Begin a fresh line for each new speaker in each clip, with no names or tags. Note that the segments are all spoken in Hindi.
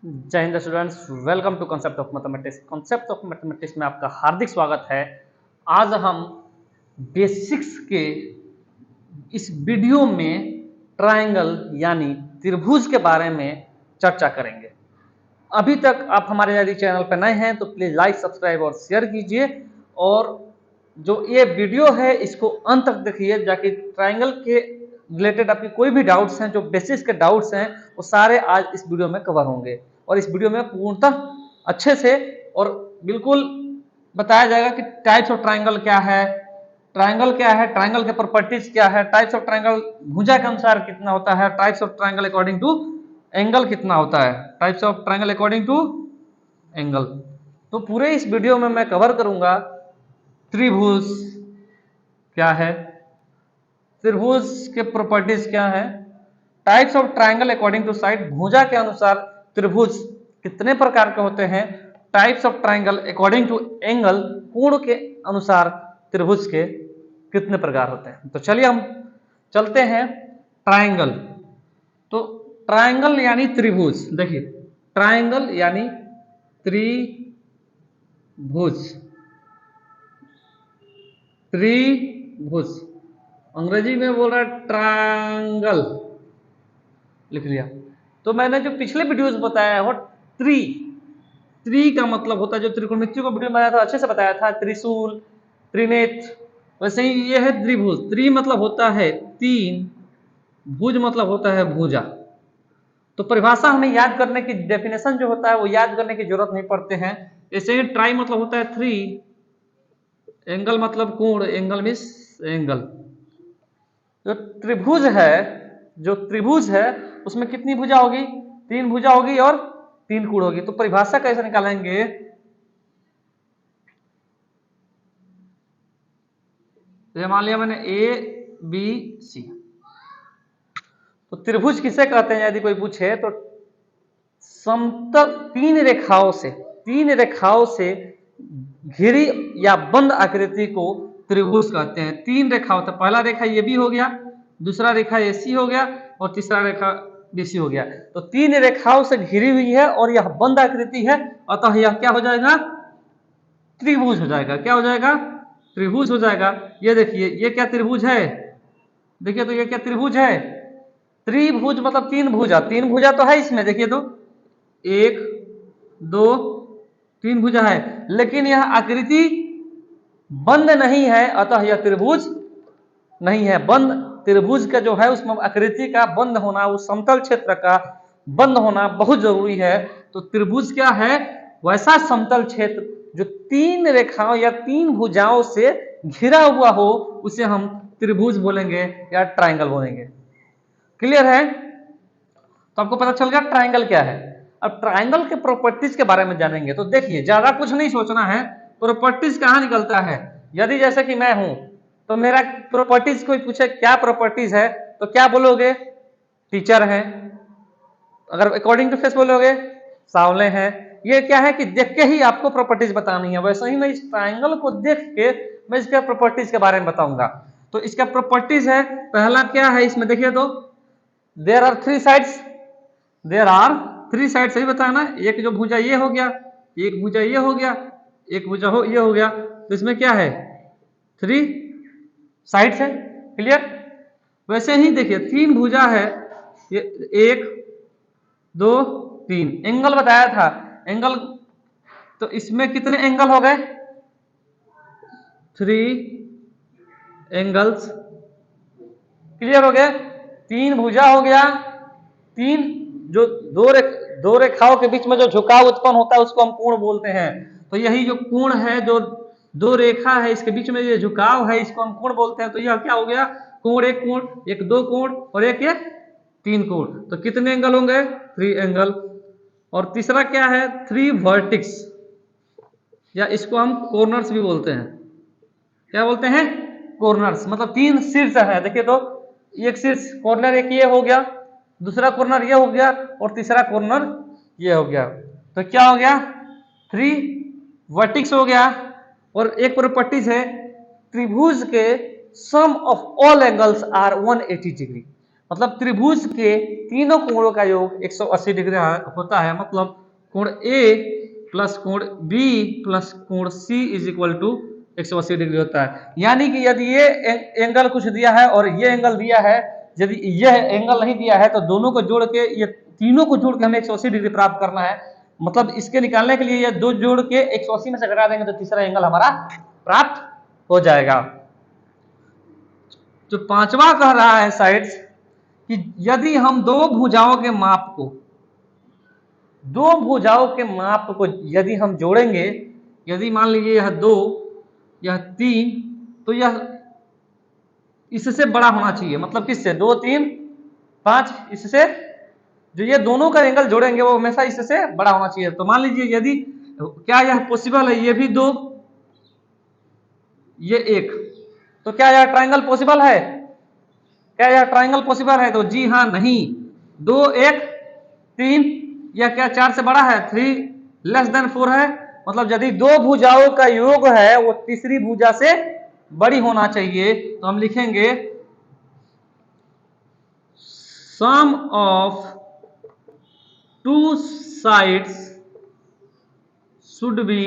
जय हिंद students, welcome to concept of mathematics. Concept of mathematics में आपका हार्दिक स्वागत है। आज हम बेसिक्स के इस वीडियो में ट्रायंगल यानी त्रिभुज के बारे में चर्चा करेंगे। अभी तक आप हमारे यदि चैनल पर नए हैं तो प्लीज लाइक, सब्सक्राइब और शेयर कीजिए। और जो ये वीडियो है इसको अंत तक देखिए, जाकि ट्रायंगल के रिलेटेड आपकी कोई भी डाउट्स हैं, जो बेसिक्स के डाउट्स हैं, वो सारे आज इस वीडियो में कवर होंगे। और इस वीडियो में पूर्णतः अच्छे से और बिल्कुल बताया जाएगा कि टाइप्स ऑफ ट्रायंगल क्या है, ट्रायंगल के प्रॉपर्टीज क्या है, टाइप्स ऑफ ट्रायंगल भुजा के अनुसार कितना होता है, types of triangle according to angle कितना होता है, types of triangle according to angle. तो पूरे इस वीडियो में मैं कवर करूंगा त्रिभुज क्या है, त्रिभुज के प्रॉपर्टीज क्या है, types of triangle according to side, भुजा के अनुसार त्रिभुज कितने प्रकार के होते हैं, types of triangle according to angle, कोण के अनुसार त्रिभुज के कितने प्रकार होते हैं। तो चलिए हम चलते हैं ट्रायंगल। तो ट्रायंगल यानी त्रिभुज, देखिए ट्रायंगल यानी त्रिभुज, त्रिभुज अंग्रेजी में बोल रहा है ट्रायंगल, लिख लिया। तो मैंने जो पिछले वीडियोस बताया है वो त्रि का मतलब होता है, जो त्रिकोणमिति को वीडियो बनाया था अच्छे से बताया था, त्रिशूल, त्रिनेत्र, वैसे ही ये है त्रिभुज। त्रि मतलब होता है तीन, भुज मतलब होता है भुजा। तो परिभाषा हमें याद करने की, डेफिनेशन जो होता है वो याद करने की जरूरत नहीं पड़ते हैं। ऐसे ही ट्राई मतलब होता है थ्री, एंगल मतलब कोण, एंगल मीन्स एंगल। जो त्रिभुज है उसमें कितनी भुजा होगी, तीन भुजा होगी और तीन कोण होगी। तो परिभाषा कैसे निकालेंगे, तो मान लिया मैंने ए बी सी। तो त्रिभुज किसे कहते हैं यदि कोई पूछे तो समतल तीन रेखाओं से घिरी या बंद आकृति को त्रिभुज कहते हैं। तीन रेखा होता है, पहला रेखा ये भी हो गया, दूसरा रेखा ए सी हो गया और तीसरा रेखा बी सी हो गया। तो तीन रेखाओं से घिरी हुई है और यह बंद आकृति है, अतः यह क्या हो जाएगा, त्रिभुज हो जाएगा। क्या हो जाएगा, त्रिभुज हो जाएगा। ये देखिए ये क्या त्रिभुज है, देखिए तो ये क्या त्रिभुज है, त्रिभुज मतलब तीन भुजा, तीन भुजा तो है इसमें, देखिए तो एक दो तीन भुजा है, लेकिन यह आकृति बंद नहीं है, अतः यह त्रिभुज नहीं है। बंद त्रिभुज का जो है उसमें आकृति का बंद होना, उस समतल क्षेत्र का बंद होना बहुत जरूरी है। तो त्रिभुज क्या है, वैसा समतल क्षेत्र जो तीन रेखाओं या तीन भुजाओं से घिरा हुआ हो, उसे हम त्रिभुज बोलेंगे या ट्रायंगल बोलेंगे। क्लियर है। तो आपको पता चल गया ट्रायंगल क्या है। अब ट्रायंगल के प्रॉपर्टीज के बारे में जानेंगे। तो देखिए ज्यादा कुछ नहीं सोचना है, प्रॉपर्टीज कहाँ निकलता है। यदि जैसे कि मैं हूं तो मेरा प्रॉपर्टीज, कोई पूछे क्या प्रॉपर्टीज है तो क्या बोलोगे, टीचर है। अगर अकॉर्डिंग टू फेस बोलोगे सांवले हैं। ये क्या है कि देख के ही आपको प्रॉपर्टीज बतानी है। वैसे ही मैं इस ट्रायंगल को देख के मैं इसके प्रॉपर्टीज के बारे में बताऊंगा। तो इसका प्रॉपर्टीज है, पहला क्या है इसमें देखिए तो there are three sides, there are three side, सही बताया ना। एक जो भुजा ये हो गया, एक भुजा ये हो गया, एक भुजा ये हो गया। तो इसमें क्या है, थ्री साइड्स है। क्लियर। वैसे ही देखिए तीन भुजा है, ये एक दो तीन, एंगल बताया था, एंगल तो इसमें कितने एंगल हो गए, थ्री एंगल्स। क्लियर हो गया। तीन भुजा हो गया, तीन जो दो रेखाओं के बीच में जो झुकाव उत्पन्न होता है उसको हम कोण बोलते हैं। तो यही जो कोण है, जो दो रेखा है इसके बीच में ये झुकाव है, इसको हम कोण बोलते हैं। तो यह क्या हो गया, कोण, एक दो कोण और एक ये तीन कोण। तो कितने एंगल होंगे, थ्री एंगल। और तीसरा क्या है, थ्री वर्टिक्स, या इसको हम कॉर्नर्स भी बोलते हैं। क्या बोलते हैं, कॉर्नर्स, मतलब तीन शीर्ष है। देखिए तो एक शीर्ष कॉर्नर, एक ये हो गया, दूसरा कॉर्नर ये हो गया और तीसरा कॉर्नर ये हो गया। तो क्या हो गया, थ्री वर्टिक्स हो गया। और एक प्रॉपर्टीज है, त्रिभुज के sum of all angles are 180 degree. मतलब त्रिभुज के तीनों कोणों का योग 180 डिग्री होता है। मतलब कोण ए प्लस कोण बी प्लस कोण सी इज इक्वल टू 180 डिग्री होता है। यानी कि यदि ये एंगल कुछ दिया है और ये एंगल दिया है, यदि यह एंगल नहीं दिया है तो दोनों को जोड़ के, ये तीनों को जोड़ के हमें 180 डिग्री प्राप्त करना है। मतलब इसके निकालने के लिए ये दो जोड़ के 180 में से घटा देंगे तो तीसरा एंगल हमारा प्राप्त हो जाएगा। जो पांचवा कह रहा है साइड्स कि यदि हम दो भुजाओं के माप को यदि हम जोड़ेंगे, यदि मान लीजिए यह 2 यह 3 तो यह इससे बड़ा होना चाहिए। मतलब किससे? 2 3 5, इससे जो ये दोनों का एंगल जोड़ेंगे वो हमेशा इससे बड़ा होना चाहिए। तो मान लीजिए यदि क्या यह पॉसिबल है, ये भी 2 ये 1, तो क्या यह ट्रायंगल पॉसिबल है? क्या यह ट्रायंगल पॉसिबल है? तो जी हाँ नहीं। 2 1 3, यह क्या 4 से बड़ा है? 3 लेस देन 4 है। मतलब यदि दो भुजाओं का योग है वो तीसरी भुजा से बड़ी होना चाहिए। तो हम लिखेंगे sum of two sides should be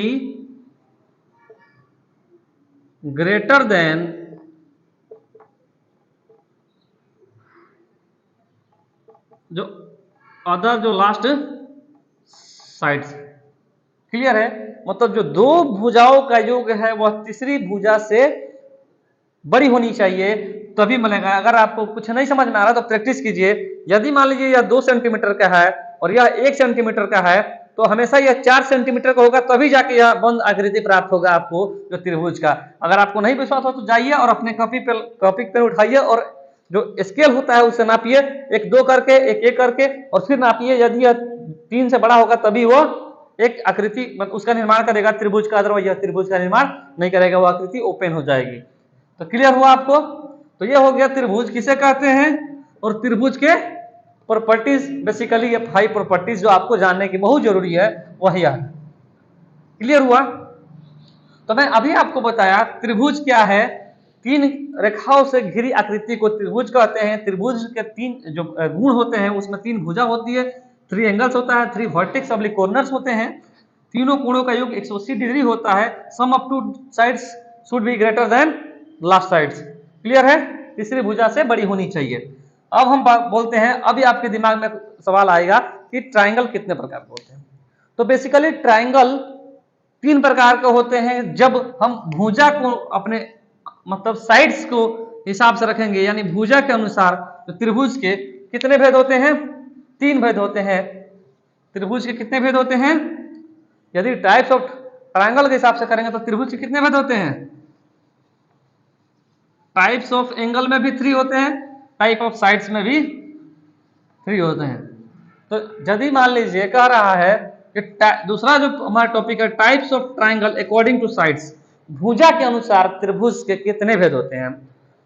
greater than जो अदर जो लास्ट साइड्स। क्लियर है? मतलब जो दो भुजाओं का योग है वह तीसरी भुजा से बड़ी होनी चाहिए तभी मिलेगा। अगर आपको कुछ नहीं समझ में आ रहा तो प्रैक्टिस कीजिए। यदि मान लीजिए यह 2 सेंटीमीटर का है और यह 1 सेंटीमीटर का है तो हमेशा यह 4 सेंटीमीटर का होगा, तभी जाके यह बंद आकृति प्राप्त होगा आपको जो त्रिभुज का। अगर आपको नहीं विश्वास हो तो जाइए और अपने कॉपी पे उठाइए और जो स्केल होता है उससे नापिए, 1 2 करके 1 1 करके, और फिर नापिए। यदि यह 3 से बड़ा होगा तभी वो एक आकृति उसका निर्माण करेगा त्रिभुज का, अदरवाइज यह त्रिभुज का निर्माण नहीं करेगा, वो आकृति ओपन हो जाएगी। तो क्लियर हुआ आपको? तो ये हो गया त्रिभुज किसे कहते हैं और त्रिभुज के प्रॉपर्टीज। बेसिकली ये 5 प्रॉपर्टीज जो आपको जानने की बहुत जरूरी है वही है। क्लियर हुआ? तो मैं अभी आपको बताया त्रिभुज क्या है। 3 रेखाओं से घिरी आकृति को त्रिभुज कहते हैं। त्रिभुज के 3 जो गुण होते हैं उसमें 3 भुजा होती है, 3 एंगल्स होता है, 3 वर्टेक्स ऑब्लिक कॉर्नर्स होते हैं, तीनों कोणों का योग 180 डिग्री होता है। Sum of two sides should be greater than last sides. Clear है? तीसरी भुजा से बड़ी होनी चाहिए। अब हम बोलते हैं, अभी आपके दिमाग में सवाल आएगा कि ट्राइंगल कितने प्रकार के होते हैं। तो बेसिकली ट्राइंगल 3 प्रकार के होते हैं। जब हम भुजा को अपने मतलब साइड्स को हिसाब से रखेंगे, यानी भुजा के अनुसार तो त्रिभुज के कितने भेद होते हैं? 3 भेद होते हैं। त्रिभुज के कितने भेद होते हैं? यदि टाइप्स ऑफ ट्रायंगल के हिसाब से करेंगे तो त्रिभुज के कितने भेद होते हैं? टाइप्स ऑफ एंगल में भी 3 होते हैं, टाइप ऑफ साइड्स में भी 3 होते हैं। तो यदि मान लीजिए कह रहा है कि दूसरा जो हमारा टॉपिक है types of triangle according to sides, भुजा के अनुसार त्रिभुज के कितने भेद होते हैं?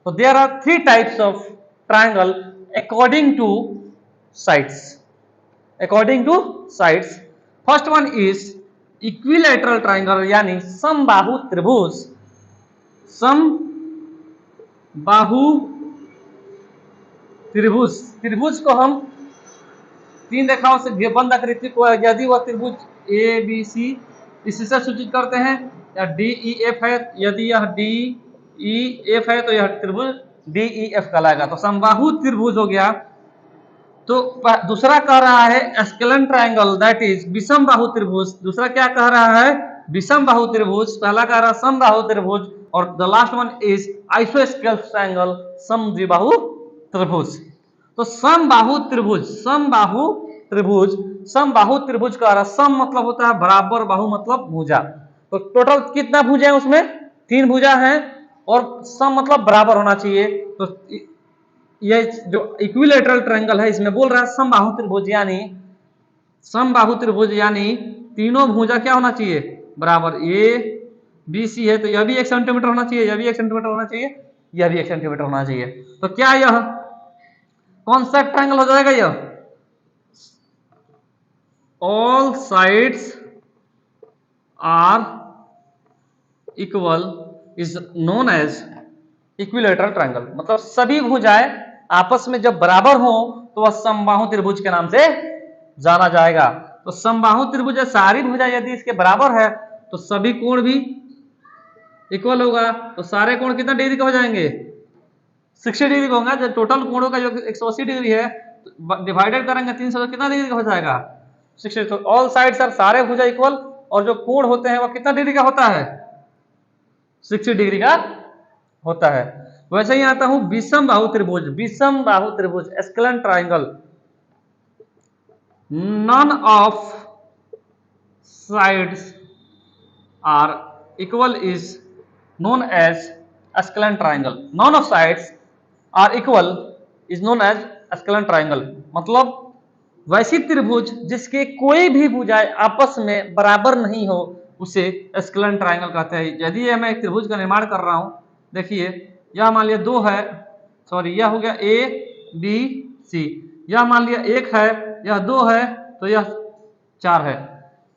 तो there are 3 types of triangle according to sides. According to sides, first one is equilateral triangle यानी समबाहु त्रिभुज। समबाहु त्रिभुज, त्रिभुज को हम 3 रेखाओं से बंद आकृति को यदि वह त्रिभुज ए बी सी इससे सूचित करते हैं, या डी ई एफ है, यदि यह डी ई एफ है तो यह त्रिभुज डी ई एफ कहलाएगा। तो समबाहु त्रिभुज हो गया। तो दूसरा कह रहा है स्केलन ट्रायंगल दैट इज विषम बाहु त्रिभुज। दूसरा क्या कह रहा है? विषम बाहु त्रिभुज। पहला कह रहा है समबाहु त्रिभुज, और द लास्ट वन इज आइसोस्केल ट्रायंगल समद्विबाहु त्रिभुज। तो समबाहु त्रिभुज, समबाहु त्रिभुज, समबाहु त्रिभुज का सम मतलब होता है बराबर, बाहु मतलब भुजा। तो टोटल कितना भुजा है? उसमें 3 भुजा हैं, और सम मतलब बराबर होना चाहिए। तो ये जो इक्विलैटरल ट्रायंगल है इसमें बोल रहा है समबाहु त्रिभुज, यानी समबाहु त्रिभुज यानी तीनों भुजा क्या होना चाहिए? बराबर। ए बी सी है तो यह भी 1 सेंटीमीटर होना चाहिए, यह भी 1 सेंटीमीटर होना चाहिए, यह भी 1 सेंटीमीटर होना चाहिए। तो क्या यह कौन सा ट्रायंगल हो जाएगा? यह all sides are equal is known as equilateral triangle. मतलब सभी भुजाएं आपस में जब बराबर हो तो वह समबाहु त्रिभुज के नाम से जाना जाएगा। तो समबाहु त्रिभुज सारी भुजा यदि इसके बराबर है तो सभी कोण भी इक्वल होगा। तो सारे कोण कितना डिग्री के हो जाएंगे? 60 डिग्री का होगा। जब टोटल कोणों का जो 180 डिग्री है डिवाइडेड करेंगे 300 तो कितना डिग्री का हो जाएगा? 60। तो ऑल साइड्स आर, सारे भुजा इक्वल, और जो कोण होते हैं वह कितना डिग्री का होता है? 60 डिग्री का होता है। वैसे ही आता हूं विषम बाहु त्रिभुज। विषम बाहु त्रिभुज scalene triangle, none of sides are equal is known as Ascalon triangle. None of sides are equal is known as Ascalon triangle. मतलब वैसी त्रिभुज जिसके कोई भी भुजाएं आपस में बराबर नहीं हो उसे एस्केलन ट्राइंगल कहते हैं। यदि मैं एक त्रिभुज का निर्माण कर रहा हूं, देखिए यह मान लिया 2 है, सॉरी यह हो गया ए बी सी, यह मान लिया 1 है, यह 2 है, तो यह 4 है।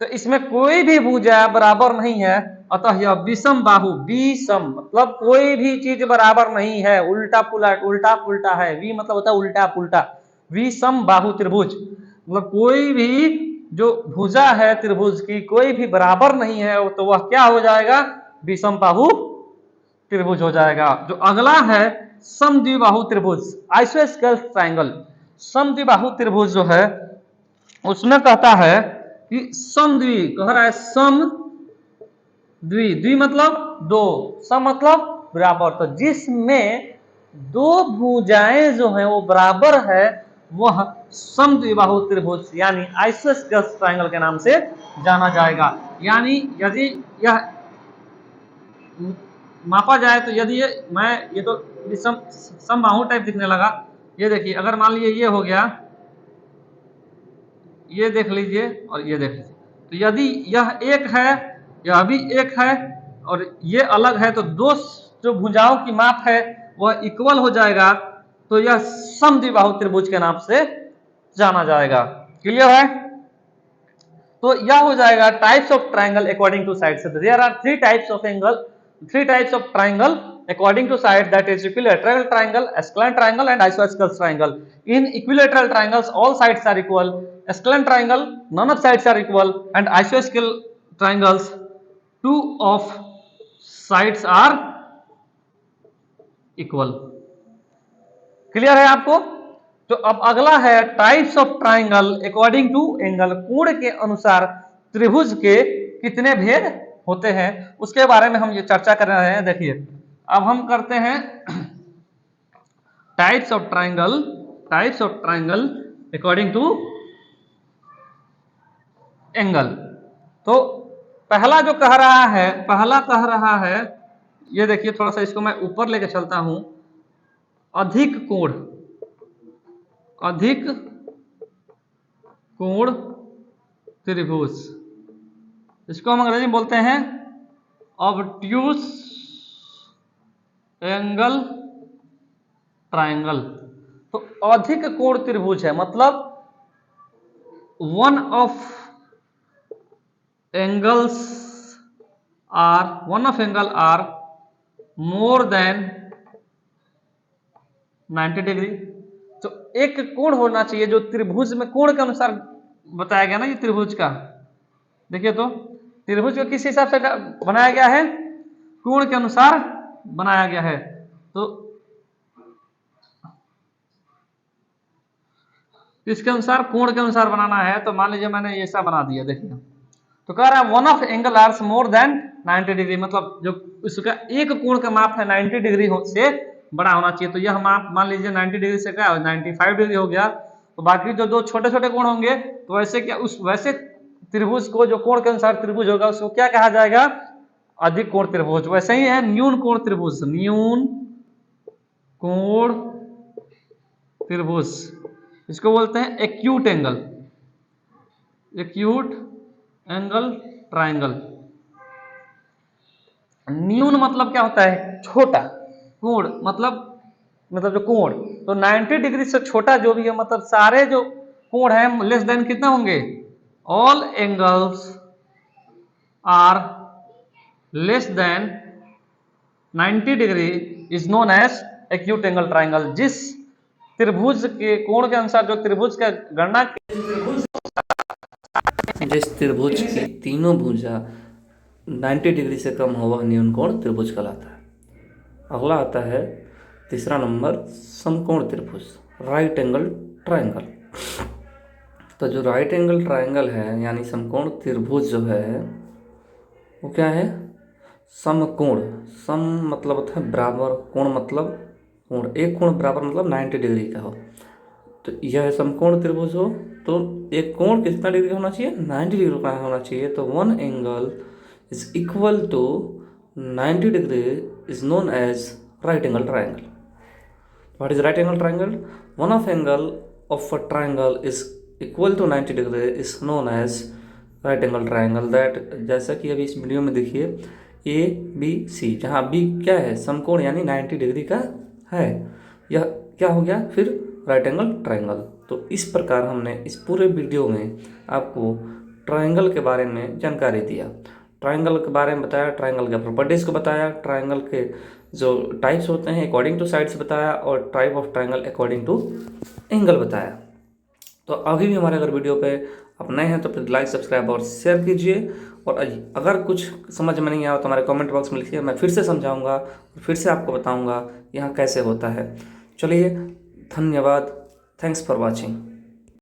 तो इसमें कोई भी भुजा बराबर नहीं है, अतः यह विषम बाहु, विषम मतलब कोई भी चीज बराबर नहीं है, उल्टा पुल्टा है। वी मतलब होता है उल्टा पुल्टा। विषम बाहु त्रिभुज मतलब कोई भी जो भुजा है त्रिभुज की कोई भी बराबर नहीं है, तो वह क्या हो जाएगा? विषम बाहु त्रिभुज हो जाएगा। जो अगला है समद्विबाहु त्रिभुज, आइसोस्केल ट्राइंगल। समद्विबाहु त्रिभुज जो है उसमें कहता है कि समद्वि, कह रहा है सम द्वि, द्वि मतलब 2, सम मतलब बराबर। तो जिसमें 2 भुजाएं जो है वो बराबर है वह समद्विबाहु त्रिभुज यानी आइसोस्केल ट्राइंगल के नाम से जाना जाएगा। यानी यदि यह मापा जाए तो यदि ये तो समबाहु टाइप दिखने लगा। ये देखिए अगर मान लीजिए ये हो गया, ये देख लीजिए और ये देख लीजिए, तो यदि यह 1 है, यह भी 1 है और ये अलग है, तो 2 जो भुजाओं की माप है वह इक्वल हो जाएगा, तो यह समद्विबाहु त्रिभुज के नाम से जाना जाएगा। क्लियर है? तो यह हो जाएगा types of triangle according to side. So there are 3 types of angle, 3 types of triangle according to side, that is equilateral triangle, ascalon triangle and isosceles triangle. In equilateral triangles all sides are equal, ascalon triangle none of sides are equal, and isosceles triangles 2 of sides are equal. Clear है आपको? तो अब अगला है types of triangle according to angle. कोण के अनुसार त्रिभुज के कितने भेद होते हैं उसके बारे में हम ये चर्चा कर रहे हैं। देखिए अब हम करते हैं types of triangle according to angle. तो पहला जो कह रहा है, ये देखिए थोड़ा सा इसको मैं ऊपर लेके चलता हूं, अधिक कोण त्रिभुज, इसको हम अंग्रेजी में बोलते हैं ऑब्ट्यूस एंगल ट्राइंगल। तो अधिक कोण त्रिभुज है मतलब one of angle are more than 90 degree. तो एक कोण होना चाहिए जो त्रिभुज में कोण के अनुसार बताया गया ना, ये त्रिभुज का देखिए, तो त्रिभुज को किस हिसाब से बनाया गया है? कोण के अनुसार बनाया गया है। तो इसके अनुसार कोण के अनुसार बनाना है, तो मान लीजिए मैंने ऐसा बना दिया, देखिए तो कह रहा है one of angle are more than 90 degree, मतलब जो उसका एक कोण का माप है 90 डिग्री से बड़ा होना चाहिए। तो यह माप मान लीजिए 90 डिग्री से क्या 95 डिग्री हो गया, तो बाकी जो 2 छोटे छोटे कोण होंगे तो वैसे त्रिभुज को, जो कोण के अनुसार त्रिभुज होगा उसको क्या कहा जाएगा? अधिक कोण त्रिभुज। वैसे ही है न्यून कोण त्रिभुज, न्यून कोण त्रिभुज, इसको बोलते हैं एक्यूट एंगल ट्राइंगल। न्यून मतलब क्या होता है? छोटा। कोण मतलब जो कोण, तो 90 डिग्री से छोटा जो भी है, मतलब सारे जो कोण है लेस देन कितना होंगे? All angles are less than 90 degree is known as acute angle triangle. जिस त्रिभुज के कोण के अनुसार जो त्रिभुज का गणना
जिस त्रिभुज की तीनों भुजा 90 डिग्री से कम हो वह न्यून कोण त्रिभुज कहलाता है। अगला आता है तीसरा नंबर समकोण त्रिभुज, राइट एंगल ट्रायंगल। तो जो राइट एंगल ट्रायंगल है यानी समकोण त्रिभुज जो है वो क्या है, समकोण। सम मतलब होता है बराबर, कोण मतलब कोण, एक कोण बराबर मतलब 90 डिग्री का हो। तो यह समकोण त्रिभुज हो तो एक कोण कितना डिग्री का होना चाहिए, 90 डिग्री का होना चाहिए। तो one angle is equal to 90 degree is known as right angle triangle. What is right angle triangle? One of angle of a triangle is equal to 90 degree is known as right angle triangle. That, जैसा कि अभी इस वीडियो में देखिए ABC, जहाँ B क्या है, समकोण यानी 90 डिग्री का है, यह क्या हो गया फिर राइट एंगल ट्रायंगल। तो इस प्रकार हमने इस पूरे वीडियो में आपको ट्रायंगल के बारे में जानकारी दिया, ट्रायंगल के बारे में बताया, ट्रायंगल के प्रॉपर्टीज़ को बताया, ट्रायंगल के जो टाइप्स होते हैं अकॉर्डिंग टू साइड्स बताया, और type of triangle according to angle बताया। तो अभी भी हमारे अगर वीडियो पे आप नए हैं तो प्लीज़ लाइक, सब्सक्राइब और शेयर कीजिए। और अगर कुछ समझ में नहीं आया तो हमारे कमेंट बॉक्स में लिखिए, मैं फिर से समझाऊंगा, फिर से आपको बताऊंगा यहाँ कैसे होता है। चलिए, धन्यवाद, थैंक्स फॉर वॉचिंग।